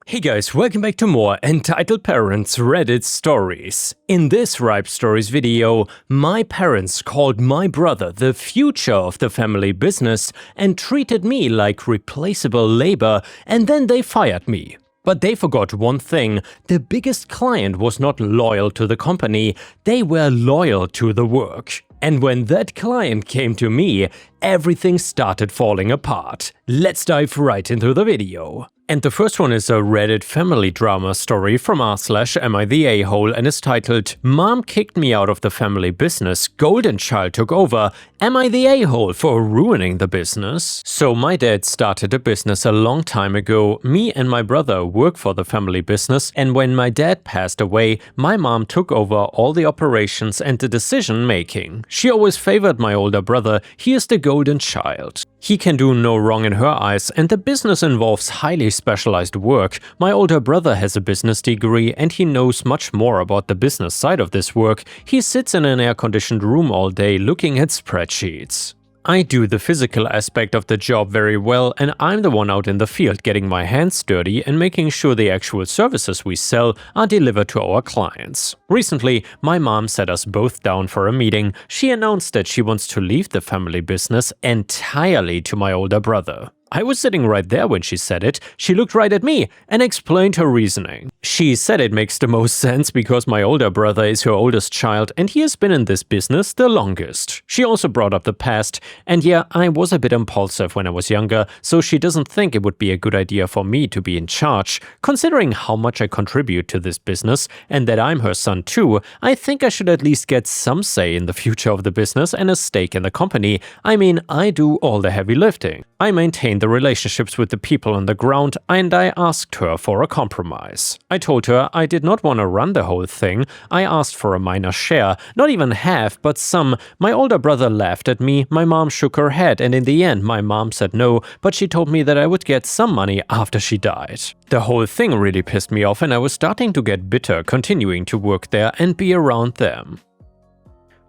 Hey guys, welcome back to more Entitled Parents Reddit stories. In this Ripestories video, my parents called my brother the future of the family business and treated me like replaceable labor, and then they fired me. But they forgot one thing: the biggest client was not loyal to the company, they were loyal to the work. And when that client came to me, everything started falling apart. Let's dive right into the video. And the first one is a Reddit family drama story from r/amitheahole and is titled "Mom kicked me out of the family business, golden child took over, am I the a-hole for ruining the business?" So my dad started a business a long time ago, me and my brother work for the family business, and when my dad passed away, my mom took over all the operations and the decision making. She always favored my older brother, he is the golden child. He can do no wrong in her eyes, and the business involves highly specialized work. My older brother has a business degree and he knows much more about the business side of this work. He sits in an air-conditioned room all day looking at spreadsheets. I do the physical aspect of the job very well, and I'm the one out in the field getting my hands dirty and making sure the actual services we sell are delivered to our clients. Recently, my mom sat us both down for a meeting. She announced that she wants to leave the family business entirely to my older brother. I was sitting right there when she said it. She looked right at me and explained her reasoning. She said it makes the most sense because my older brother is her oldest child and he has been in this business the longest. She also brought up the past, and yeah, I was a bit impulsive when I was younger, so she doesn't think it would be a good idea for me to be in charge. Considering how much I contribute to this business and that I'm her son too, I think I should at least get some say in the future of the business and a stake in the company. I mean, I do all the heavy lifting. I maintain the relationships with the people on the ground, and I asked her for a compromise. I told her I did not want to run the whole thing. I asked for a minor share, not even half, but some. My older brother laughed at me, my mom shook her head, and in the end my mom said no, but she told me that I would get some money after she died. The whole thing really pissed me off and I was starting to get bitter continuing to work there and be around them.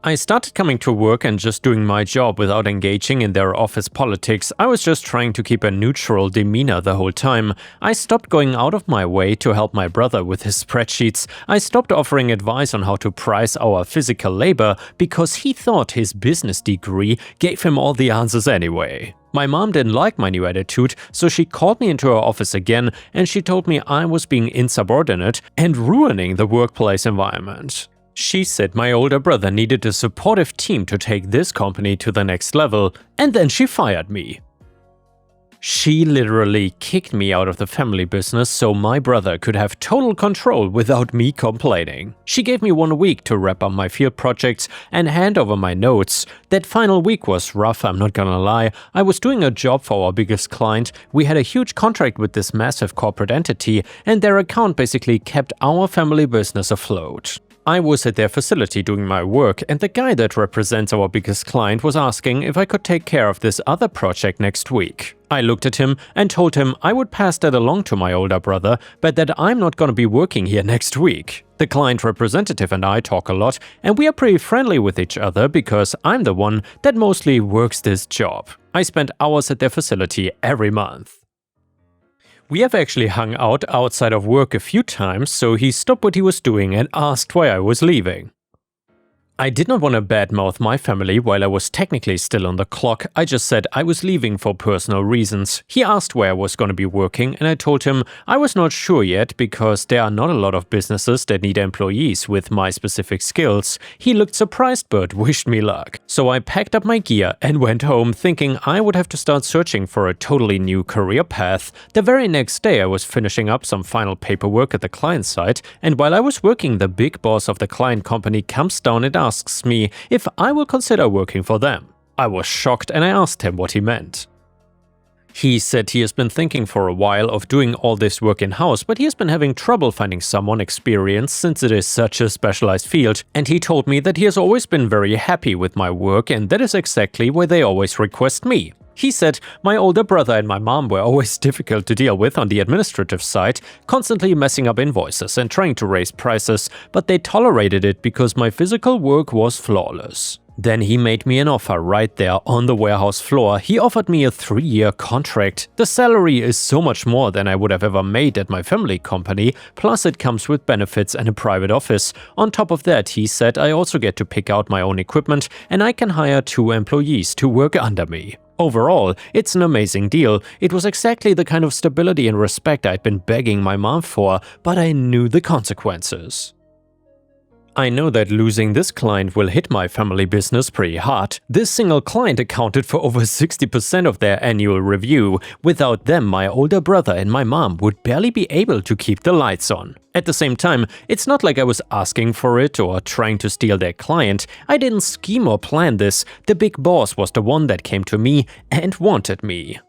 I started coming to work and just doing my job without engaging in their office politics. I was just trying to keep a neutral demeanor the whole time. I stopped going out of my way to help my brother with his spreadsheets. I stopped offering advice on how to price our physical labor because he thought his business degree gave him all the answers anyway. My mom didn't like my new attitude, so she called me into her office again and she told me I was being insubordinate and ruining the workplace environment. She said my older brother needed a supportive team to take this company to the next level, and then she fired me. She literally kicked me out of the family business so my brother could have total control without me complaining. She gave me 1 week to wrap up my field projects and hand over my notes. That final week was rough, I'm not gonna lie. I was doing a job for our biggest client. We had a huge contract with this massive corporate entity, and their account basically kept our family business afloat. I was at their facility doing my work, and the guy that represents our biggest client was asking if I could take care of this other project next week. I looked at him and told him I would pass that along to my older brother, but that I'm not gonna be working here next week. The client representative and I talk a lot, and we are pretty friendly with each other because I'm the one that mostly works this job. I spend hours at their facility every month. We have actually hung out outside of work a few times, so he stopped what he was doing and asked why I was leaving. I did not want to badmouth my family while I was technically still on the clock. I just said I was leaving for personal reasons. He asked where I was going to be working, and I told him I was not sure yet because there are not a lot of businesses that need employees with my specific skills. He looked surprised but wished me luck. So I packed up my gear and went home thinking I would have to start searching for a totally new career path. The very next day I was finishing up some final paperwork at the client site, and while I was working, the big boss of the client company comes down and asks me if I will consider working for them. I was shocked and I asked him what he meant. He said he has been thinking for a while of doing all this work in-house, but he has been having trouble finding someone experienced since it is such a specialized field, and he told me that he has always been very happy with my work and that is exactly why they always request me. He said my older brother and my mom were always difficult to deal with on the administrative side, constantly messing up invoices and trying to raise prices, but they tolerated it because my physical work was flawless. Then he made me an offer right there on the warehouse floor. He offered me a 3-year contract. The salary is so much more than I would have ever made at my family company, plus it comes with benefits and a private office. On top of that, he said I also get to pick out my own equipment and I can hire 2 employees to work under me. Overall, it's an amazing deal. It was exactly the kind of stability and respect I'd been begging my mom for, but I knew the consequences. I know that losing this client will hit my family business pretty hard. This single client accounted for over 60% of their annual review. Without them, my older brother and my mom would barely be able to keep the lights on. At the same time, it's not like I was asking for it or trying to steal their client. I didn't scheme or plan this. The big boss was the one that came to me and wanted me.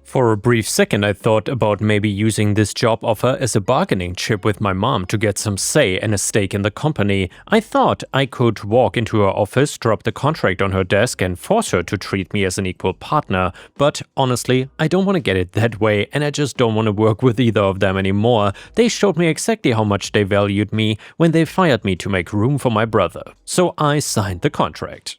For a brief second, I thought about maybe using this job offer as a bargaining chip with my mom to get some say and a stake in the company. I thought I could walk into her office, drop the contract on her desk and force her to treat me as an equal partner. But honestly, I don't want to get it that way and I just don't want to work with either of them anymore. They showed me exactly how much they valued me when they fired me to make room for my brother. So I signed the contract.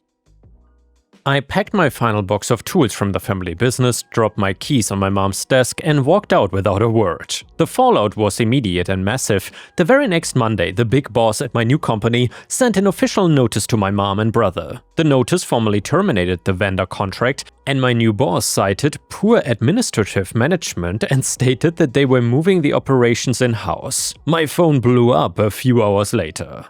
I packed my final box of tools from the family business, dropped my keys on my mom's desk and walked out without a word. The fallout was immediate and massive. The very next Monday, the big boss at my new company sent an official notice to my mom and brother. The notice formally terminated the vendor contract, and my new boss cited poor administrative management and stated that they were moving the operations in-house. My phone blew up a few hours later.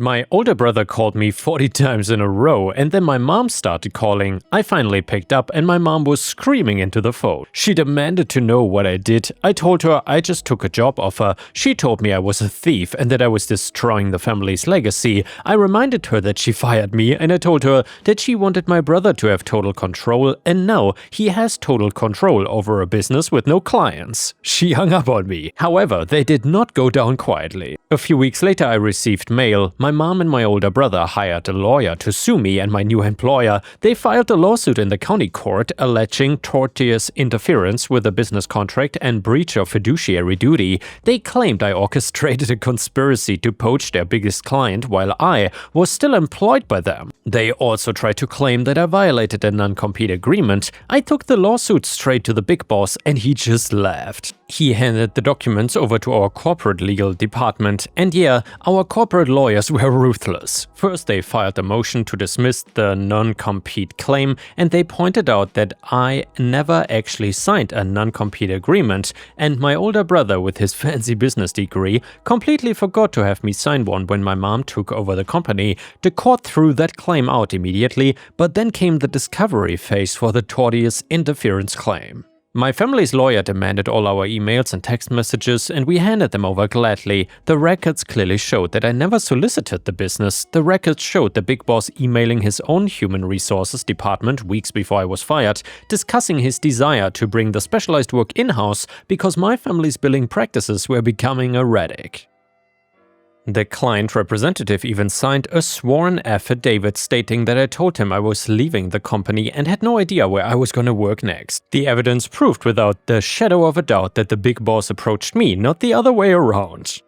My older brother called me 40 times in a row and then my mom started calling. I finally picked up and my mom was screaming into the phone. She demanded to know what I did. I told her I just took a job offer. She told me I was a thief and that I was destroying the family's legacy. I reminded her that she fired me and I told her that she wanted my brother to have total control and now he has total control over a business with no clients. She hung up on me. However, they did not go down quietly. A few weeks later I received mail. My mom and my older brother hired a lawyer to sue me and my new employer. They filed a lawsuit in the county court alleging tortious interference with a business contract and breach of fiduciary duty. They claimed I orchestrated a conspiracy to poach their biggest client while I was still employed by them. They also tried to claim that I violated a non-compete agreement. I took the lawsuit straight to the big boss and he just laughed. He handed the documents over to our corporate legal department, and yeah, our corporate lawyers were ruthless. First, they filed a motion to dismiss the non-compete claim, and they pointed out that I never actually signed a non-compete agreement, and my older brother, with his fancy business degree, completely forgot to have me sign one when my mom took over the company. The court threw that claim out immediately, but then came the discovery phase for the tortious interference claim. My family's lawyer demanded all our emails and text messages and we handed them over gladly. The records clearly showed that I never solicited the business. The records showed the big boss emailing his own human resources department weeks before I was fired, discussing his desire to bring the specialized work in-house because my family's billing practices were becoming erratic. The client representative even signed a sworn affidavit stating that I told him I was leaving the company and had no idea where I was going to work next. The evidence proved without the shadow of a doubt that the big boss approached me, not the other way around.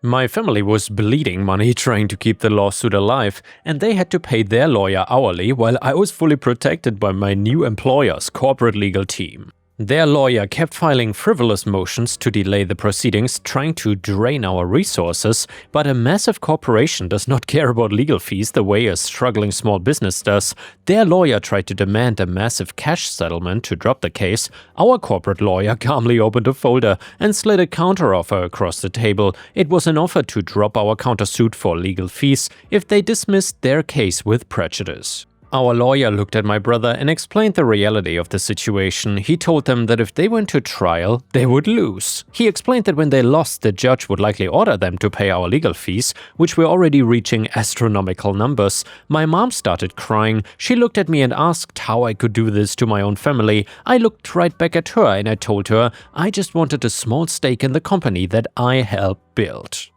My family was bleeding money trying to keep the lawsuit alive, and they had to pay their lawyer hourly while I was fully protected by my new employer's corporate legal team. Their lawyer kept filing frivolous motions to delay the proceedings, trying to drain our resources, but a massive corporation does not care about legal fees the way a struggling small business does. Their lawyer tried to demand a massive cash settlement to drop the case. Our corporate lawyer calmly opened a folder and slid a counteroffer across the table. It was an offer to drop our countersuit for legal fees if they dismissed their case with prejudice. Our lawyer looked at my brother and explained the reality of the situation. He told them that if they went to trial, they would lose. He explained that when they lost, the judge would likely order them to pay our legal fees, which were already reaching astronomical numbers. My mom started crying. She looked at me and asked how I could do this to my own family. I looked right back at her and I told her I just wanted a small stake in the company that I helped build.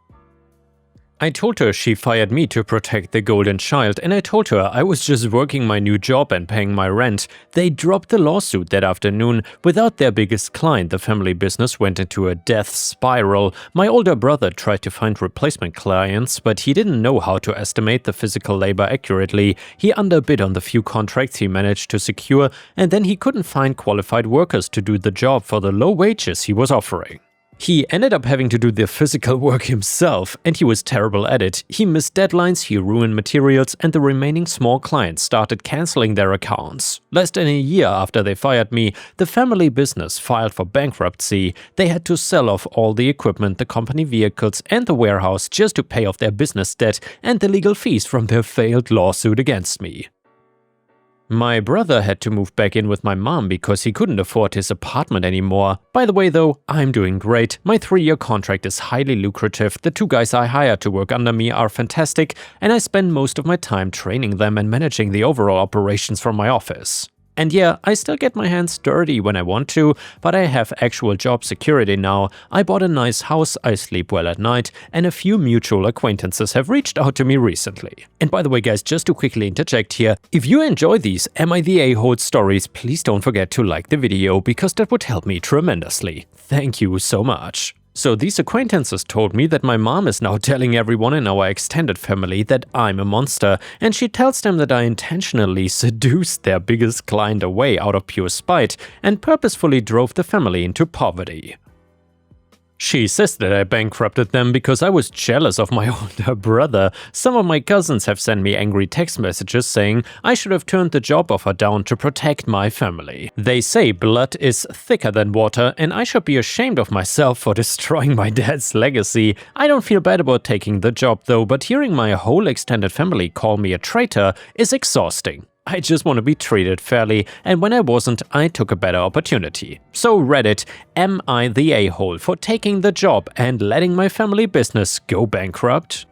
I told her she fired me to protect the golden child, and I told her I was just working my new job and paying my rent. They dropped the lawsuit that afternoon. Without their biggest client, the family business went into a death spiral. My older brother tried to find replacement clients, but he didn't know how to estimate the physical labor accurately. He underbid on the few contracts he managed to secure, and then he couldn't find qualified workers to do the job for the low wages he was offering. He ended up having to do the physical work himself, and he was terrible at it. He missed deadlines, he ruined materials, and the remaining small clients started canceling their accounts. Less than a year after they fired me, the family business filed for bankruptcy. They had to sell off all the equipment, the company vehicles, and the warehouse just to pay off their business debt and the legal fees from their failed lawsuit against me. My brother had to move back in with my mom because he couldn't afford his apartment anymore. By the way though, I'm doing great. My 3-year contract is highly lucrative, the 2 guys I hired to work under me are fantastic, and I spend most of my time training them and managing the overall operations from my office. And yeah, I still get my hands dirty when I want to, but I have actual job security now. I bought a nice house, I sleep well at night, and a few mutual acquaintances have reached out to me recently. And by the way guys, just to quickly interject here, if you enjoy these Am I the A-hole stories, please don't forget to like the video, because that would help me tremendously. Thank you so much. So these acquaintances told me that my mom is now telling everyone in our extended family that I'm a monster, and she tells them that I intentionally seduced their biggest client away out of pure spite and purposefully drove the family into poverty. She says that I bankrupted them because I was jealous of my older brother. Some of my cousins have sent me angry text messages saying I should have turned the job offer down to protect my family. They say blood is thicker than water and I should be ashamed of myself for destroying my dad's legacy. I don't feel bad about taking the job though, but hearing my whole extended family call me a traitor is exhausting. I just want to be treated fairly, and when I wasn't, I took a better opportunity. So Reddit, am I the a-hole for taking the job and letting my family business go bankrupt?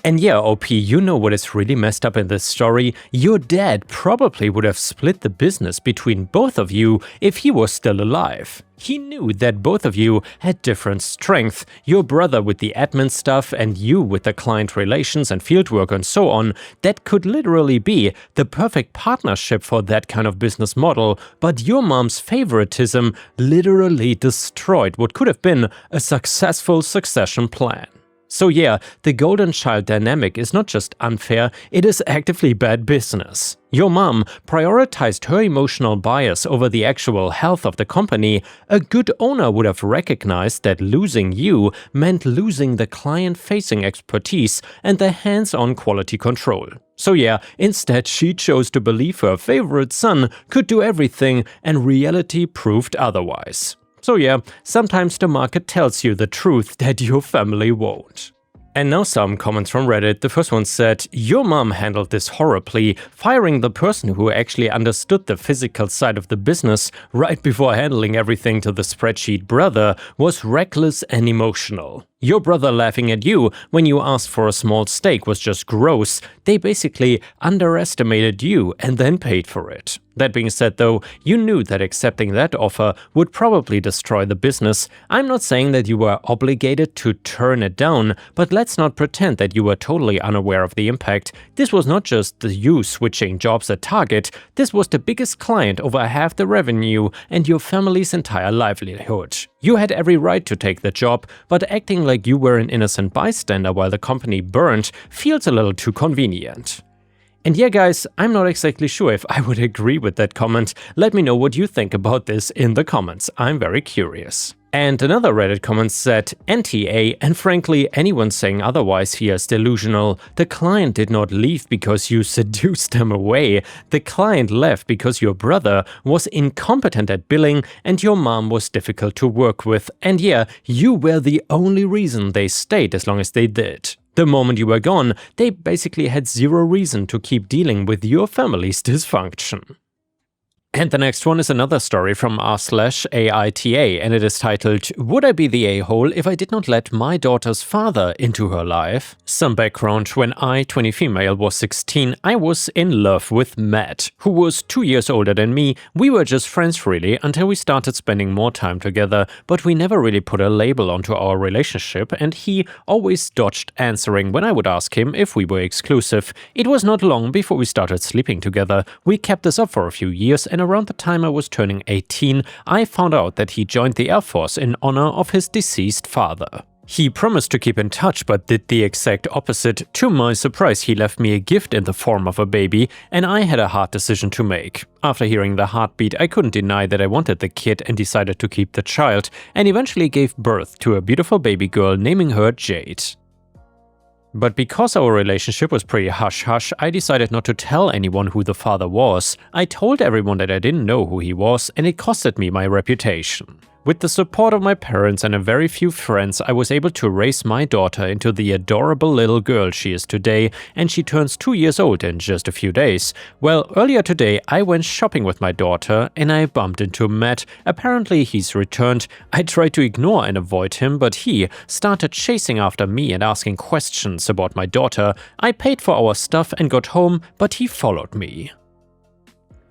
And yeah, OP, you know what is really messed up in this story? Your dad probably would have split the business between both of you if he was still alive. He knew that both of you had different strengths, your brother with the admin stuff and you with the client relations and fieldwork and so on. That could literally be the perfect partnership for that kind of business model, but your mom's favoritism literally destroyed what could have been a successful succession plan. So yeah, the golden child dynamic is not just unfair, it is actively bad business. Your mom prioritized her emotional bias over the actual health of the company. A good owner would have recognized that losing you meant losing the client-facing expertise and the hands-on quality control. So yeah, instead she chose to believe her favorite son could do everything, and reality proved otherwise. So yeah, sometimes the market tells you the truth that your family won't. And now some comments from Reddit. The first one said, your mom handled this horribly, firing the person who actually understood the physical side of the business right before handling everything to the spreadsheet brother was reckless and emotional. Your brother laughing at you when you asked for a small steak was just gross. They basically underestimated you and then paid for it. That being said though, you knew that accepting that offer would probably destroy the business. I'm not saying that you were obligated to turn it down, but let's not pretend that you were totally unaware of the impact. This was not just you switching jobs at Target, this was the biggest client, over half the revenue, and your family's entire livelihood. You had every right to take the job, but acting like you were an innocent bystander while the company burned feels a little too convenient. And yeah guys, I'm not exactly sure if I would agree with that comment. Let me know what you think about this in the comments, I'm very curious. And another Reddit comment said, NTA, and frankly anyone saying otherwise here is delusional. The client did not leave because you seduced them away. The client left because your brother was incompetent at billing and your mom was difficult to work with. And yeah, you were the only reason they stayed as long as they did. The moment you were gone, they basically had zero reason to keep dealing with your family's dysfunction. And the next one is another story from r/aita, and it is titled, "Would I be the a-hole if I did not let my daughter's father into her life?" Some background: when I, 20 female, was 16, I was in love with Matt, who was 2 years older than me. We were just friends really until we started spending more time together, but we never really put a label onto our relationship, and he always dodged answering when I would ask him if we were exclusive. It was not long before we started sleeping together. We kept this up for a few years, and around the time I was turning 18, I found out that he joined the Air Force in honor of his deceased father. He promised to keep in touch, but did the exact opposite. To my surprise, he left me a gift in the form of a baby, and I had a hard decision to make. After hearing the heartbeat, I couldn't deny that I wanted the kid and decided to keep the child, and eventually gave birth to a beautiful baby girl, naming her Jade. But because our relationship was pretty hush-hush, I decided not to tell anyone who the father was. I told everyone that I didn't know who he was, and it costed me my reputation. With the support of my parents and a very few friends, I was able to raise my daughter into the adorable little girl she is today, and she turns 2 years old in just a few days. Well, earlier today I went shopping with my daughter and I bumped into Matt. Apparently he's returned. I tried to ignore and avoid him, but he started chasing after me and asking questions about my daughter. I paid for our stuff and got home, but he followed me.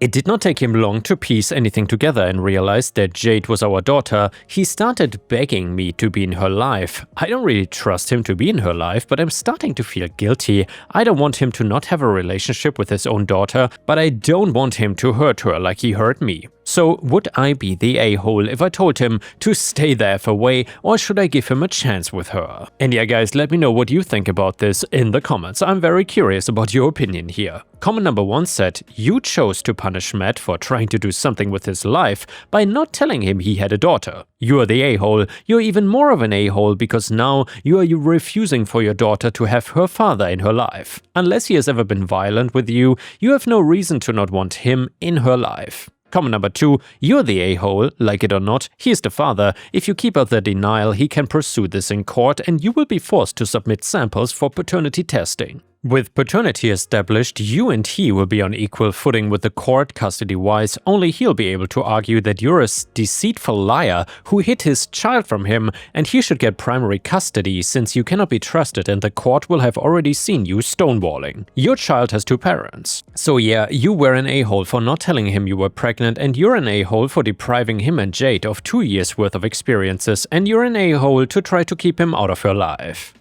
It did not take him long to piece anything together and realize that Jade was our daughter. He started begging me to be in her life. I don't really trust him to be in her life, but I'm starting to feel guilty. I don't want him to not have a relationship with his own daughter, but I don't want him to hurt her like he hurt me. So would I be the a-hole if I told him to stay the F away, or should I give him a chance with her? And yeah guys, let me know what you think about this in the comments. I'm very curious about your opinion here. Comment number 1 said, "You chose to punish Matt for trying to do something with his life by not telling him he had a daughter. You're the a-hole. You're even more of an a-hole because now you are refusing for your daughter to have her father in her life. Unless he has ever been violent with you, you have no reason to not want him in her life." Comment number 2, "You're the a-hole. Like it or not, he is the father. If you keep up the denial, he can pursue this in court and you will be forced to submit samples for paternity testing. With paternity established, you and he will be on equal footing with the court custody-wise. Only he'll be able to argue that you're a deceitful liar who hid his child from him, and he should get primary custody since you cannot be trusted and the court will have already seen you stonewalling. Your child has 2 parents. So yeah, you were an a-hole for not telling him you were pregnant, and you're an a-hole for depriving him and Jade of 2 years worth of experiences, and you're an a-hole to try to keep him out of her life."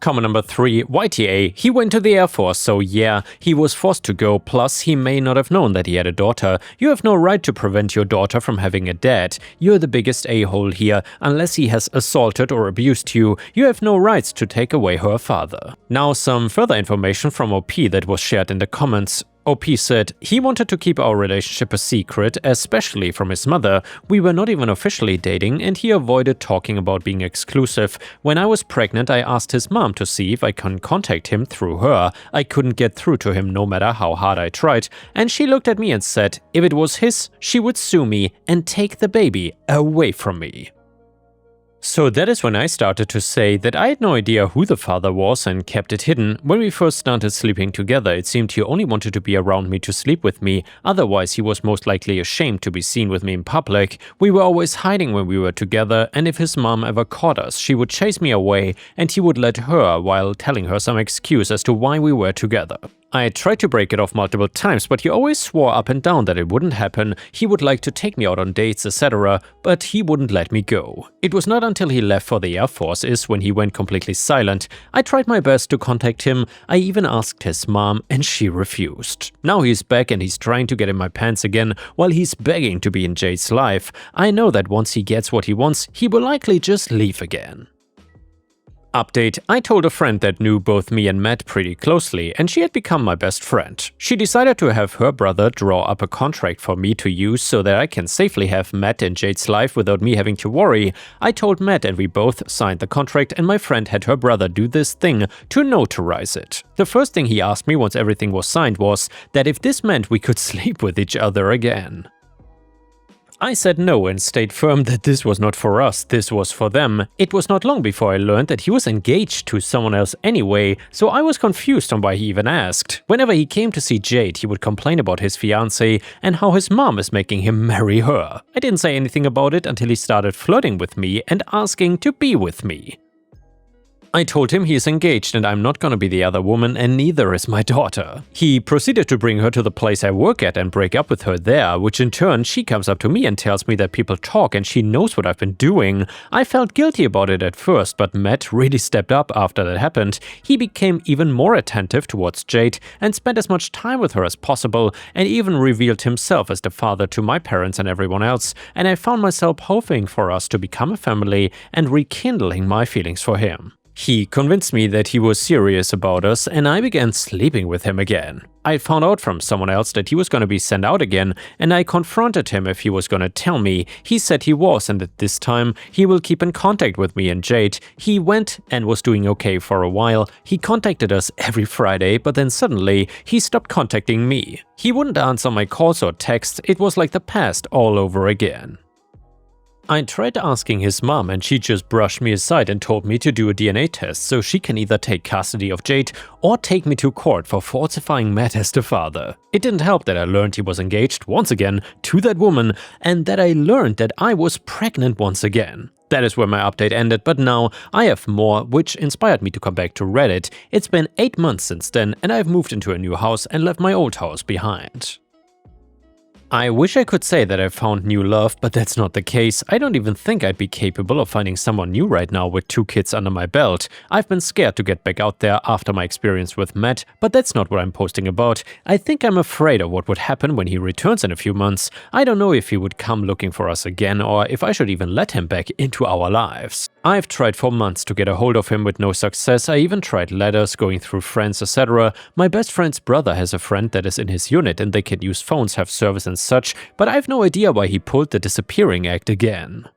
Comment number 3, YTA, "He went to the Air Force, so yeah, he was forced to go, plus he may not have known that he had a daughter. You have no right to prevent your daughter from having a dad. You're the biggest a-hole here. Unless he has assaulted or abused you, you have no rights to take away her father." Now some further information from OP that was shared in the comments. OP said, "He wanted to keep our relationship a secret, especially from his mother. We were not even officially dating and he avoided talking about being exclusive. When I was pregnant, I asked his mom to see if I can contact him through her. I couldn't get through to him no matter how hard I tried, and she looked at me and said if it was his, she would sue me and take the baby away from me." So that is when I started to say that I had no idea who the father was and kept it hidden. When we first started sleeping together, it seemed he only wanted to be around me to sleep with me, otherwise he was most likely ashamed to be seen with me in public. We were always hiding when we were together, and if his mom ever caught us, she would chase me away and he would let her while telling her some excuse as to why we were together. I tried to break it off multiple times, but he always swore up and down that it wouldn't happen. He would like to take me out on dates, etc., but he wouldn't let me go. It was not until he left for the Air Force when he went completely silent. I tried my best to contact him. I even asked his mom and she refused. Now he's back and he's trying to get in my pants again while he's begging to be in Jade's life. I know that once he gets what he wants, he will likely just leave again. Update: I told a friend that knew both me and Matt pretty closely, and she had become my best friend. She decided to have her brother draw up a contract for me to use so that I can safely have Matt in Jade's life without me having to worry. I told Matt and we both signed the contract, and my friend had her brother do this thing to notarize it. The first thing he asked me once everything was signed was that if this meant we could sleep with each other again. I said no and stayed firm that this was not for us, this was for them. It was not long before I learned that he was engaged to someone else anyway, so I was confused on why he even asked. Whenever he came to see Jade, he would complain about his fiancée and how his mom is making him marry her. I didn't say anything about it until he started flirting with me and asking to be with me. I told him he is engaged and I'm not gonna be the other woman, and neither is my daughter. He proceeded to bring her to the place I work at and break up with her there, which in turn she comes up to me and tells me that people talk and she knows what I've been doing. I felt guilty about it at first, but Matt really stepped up after that happened. He became even more attentive towards Jade and spent as much time with her as possible, and even revealed himself as the father to my parents and everyone else, and I found myself hoping for us to become a family and rekindling my feelings for him. He convinced me that he was serious about us, and I began sleeping with him again. I found out from someone else that he was going to be sent out again, and I confronted him if he was going to tell me. He said he was, and that this time he will keep in contact with me and Jade. He went and was doing okay for a while. He contacted us every Friday, but then suddenly he stopped contacting me. He wouldn't answer my calls or texts. It was like the past all over again. I tried asking his mom and she just brushed me aside and told me to do a DNA test so she can either take custody of Jade or take me to court for falsifying Matt as the father. It didn't help that I learned he was engaged once again to that woman, and that I learned that I was pregnant once again. That is where my update ended, but now I have more, which inspired me to come back to Reddit. It's been 8 months since then, and I've moved into a new house and left my old house behind. I wish I could say that I found new love, but that's not the case. I don't even think I'd be capable of finding someone new right now with 2 kids under my belt. I've been scared to get back out there after my experience with Matt, but that's not what I'm posting about. I think I'm afraid of what would happen when he returns in a few months. I don't know if he would come looking for us again or if I should even let him back into our lives. I've tried for months to get a hold of him with no success. I even tried letters, going through friends, etc. My best friend's brother has a friend that is in his unit and they can use phones, have service and such, but I have no idea why he pulled the disappearing act again.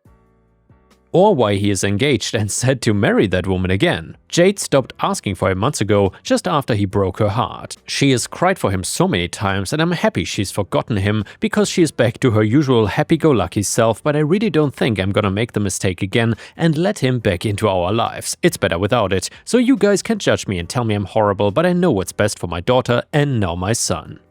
Or why he is engaged and said to marry that woman again. Jade stopped asking for him months ago, just after he broke her heart. She has cried for him so many times and I'm happy she's forgotten him because she is back to her usual happy-go-lucky self, but I really don't think I'm gonna make the mistake again and let him back into our lives. It's better without it, so you guys can judge me and tell me I'm horrible, but I know what's best for my daughter and now my son.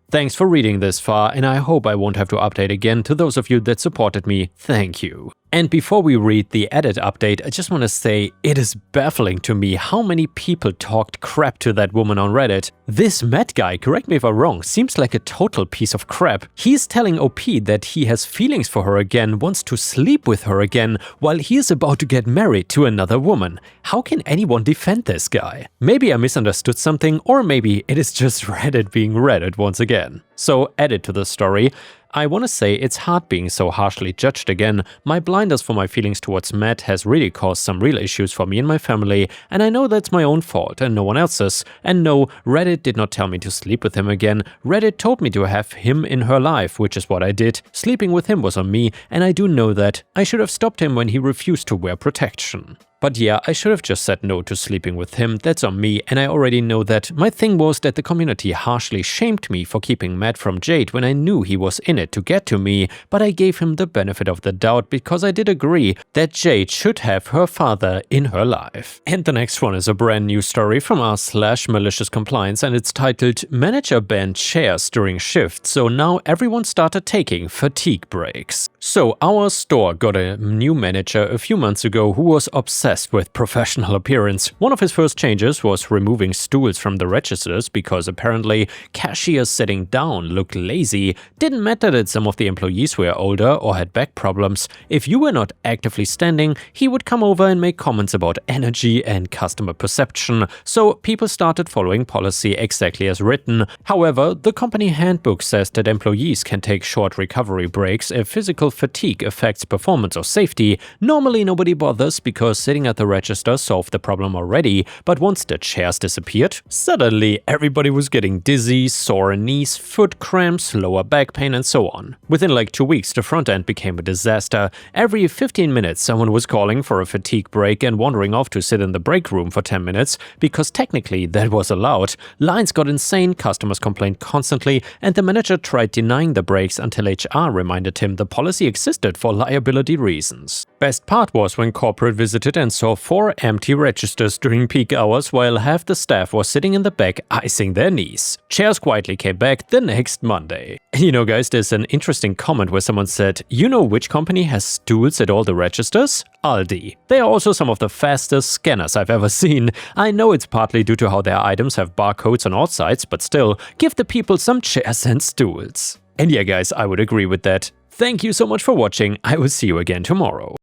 Thanks for reading this far, and I hope I won't have to update again. To those of you that supported me, thank you. And before we read the edit update, I just want to say it is baffling to me how many people talked crap to that woman on Reddit. This Matt guy, correct me if I'm wrong, seems like a total piece of crap. He's telling OP that he has feelings for her again, wants to sleep with her again, while he is about to get married to another woman. How can anyone defend this guy? Maybe I misunderstood something, or maybe it is just Reddit being Reddit once again. So, edit to the story. I want to say it's hard being so harshly judged again. My blindness for my feelings towards Matt has really caused some real issues for me and my family, and I know that's my own fault and no one else's. And no, Reddit did not tell me to sleep with him again. Reddit told me to have him in her life, which is what I did. Sleeping with him was on me, and I do know that. I should have stopped him when he refused to wear protection. But yeah, I should have just said no to sleeping with him, that's on me, and I already know that. My thing was that the community harshly shamed me for keeping Matt from Jade when I knew he was in it to get to me, but I gave him the benefit of the doubt because I did agree that Jade should have her father in her life. And the next one is a brand new story from r/malicious compliance, and it's titled "Manager banned shares during shift, so now everyone started taking fatigue breaks." So our store got a new manager a few months ago who was obsessed with professional appearance. One of his first changes was removing stools from the registers because apparently cashiers sitting down looked lazy. Didn't matter that some of the employees were older or had back problems. If you were not actively standing, he would come over and make comments about energy and customer perception. So people started following policy exactly as written. However, the company handbook says that employees can take short recovery breaks if physical physical fatigue affects performance or safety, normally nobody bothers because sitting at the register solved the problem already, but once the chairs disappeared, suddenly everybody was getting dizzy, sore knees, foot cramps, lower back pain and so on. Within like 2 weeks, the front end became a disaster. Every 15 minutes someone was calling for a fatigue break and wandering off to sit in the break room for 10 minutes, because technically that was allowed. Lines got insane, customers complained constantly, and the manager tried denying the breaks until HR reminded him the policy existed for liability reasons. Best part was when corporate visited and saw 4 empty registers during peak hours while half the staff was sitting in the back icing their knees. Chairs quietly came back the next Monday. You know guys, there's an interesting comment where someone said, you know which company has stools at all the registers? Aldi. They are also some of the fastest scanners I've ever seen. I know it's partly due to how their items have barcodes on all sides, but still, give the people some chairs and stools. And yeah guys, I would agree with that. Thank you so much for watching, I will see you again tomorrow.